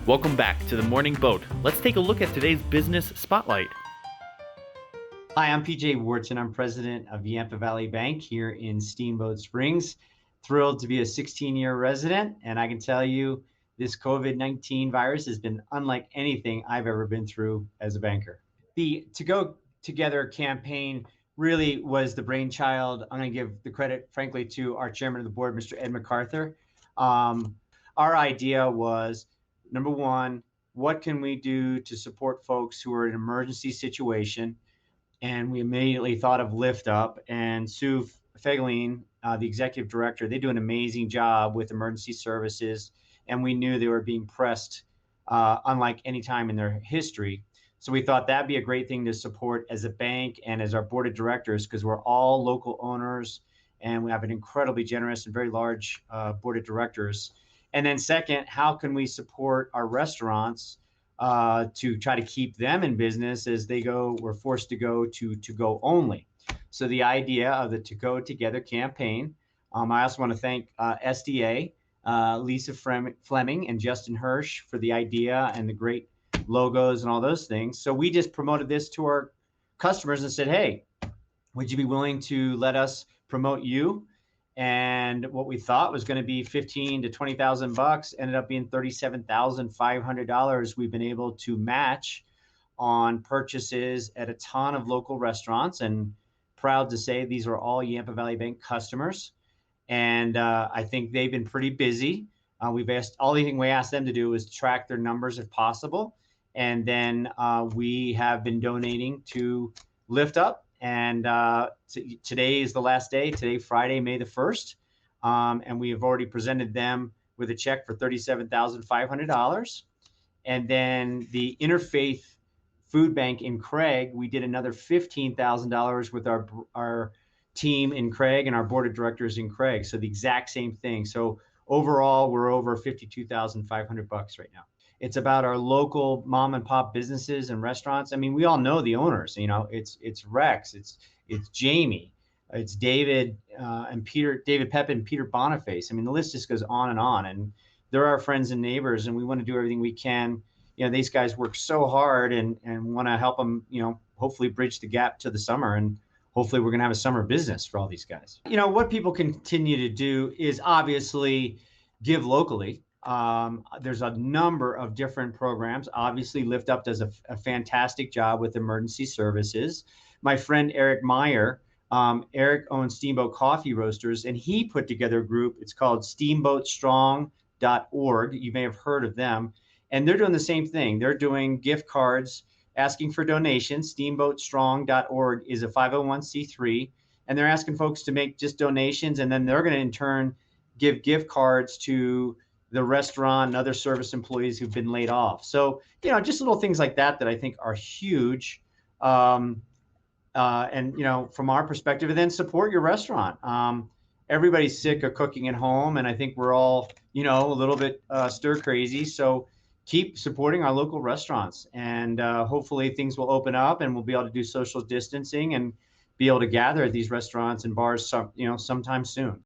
Welcome back to the Morning Boat. Let's take a look at today's business spotlight. Hi, I'm PJ Wharton. I'm president of Yampa Valley Bank here in Steamboat Springs. Thrilled to be a 16-year resident, and I can tell you this COVID-19 virus has been unlike anything I've ever been through as a banker. The To Go Together campaign really was the brainchild. I'm going to give the credit, frankly, to our chairman of the board, Mr. Ed MacArthur. Our idea was, number one, what can we do to support folks who are in an emergency situation? And we immediately thought of Lift Up and Sue Fegeline, the executive director. They do an amazing job with emergency services, and we knew they were being pressed unlike any time in their history. So we thought that'd be a great thing to support as a bank and as our board of directors, because we're all local owners and we have an incredibly generous and very large board of directors. And then second, how can we support our restaurants to try to keep them in business as we're forced to go to go only. So the idea of the To Go Together campaign, I also want to thank SDA, Lisa Fleming and Justin Hirsch for the idea and the great logos and all those things. So we just promoted this to our customers and said, hey, would you be willing to let us promote you? And what we thought was going to be $15,000 to $20,000 ended up being $37,500 we've been able to match on purchases at a ton of local restaurants. And proud to say these are all Yampa Valley Bank customers. And I think they've been pretty busy. All the thing we asked them to do is track their numbers if possible. And then we have been donating to Lift Up. And today is the last day, today, Friday, May the 1st. And we have already presented them with a check for $37,500. And then the Interfaith Food Bank in Craig, we did another $15,000 with our team in Craig and our board of directors in Craig. So the exact same thing. So overall, we're over $52,500 right now. It's about our local mom and pop businesses and restaurants. I mean, we all know the owners. You know, it's Rex, it's Jamie, it's David and Peter, David Pep and Peter Boniface. I mean, the list just goes on and on. And they're our friends and neighbors, and we want to do everything we can. You know, these guys work so hard and want to help them. You know, hopefully bridge the gap to the summer, and hopefully we're going to have a summer business for all these guys. You know, what people continue to do is obviously give locally. There's a number of different programs. Obviously, Lift Up does a fantastic job with emergency services. My friend Eric Meyer, Eric owns Steamboat Coffee Roasters, and he put together a group. It's called steamboatstrong.org. You may have heard of them. And they're doing the same thing. They're doing gift cards, asking for donations. Steamboatstrong.org is a 501c3, and they're asking folks to make just donations, and then they're going to in turn give gift cards to the restaurant and other service employees who've been laid off. So, you know, just little things like that I think are huge. And, you know, from our perspective, and then support your restaurant. Everybody's sick of cooking at home, and I think we're all, you know, a little bit stir crazy. So keep supporting our local restaurants, and hopefully things will open up and we'll be able to do social distancing and be able to gather at these restaurants and bars, sometime soon.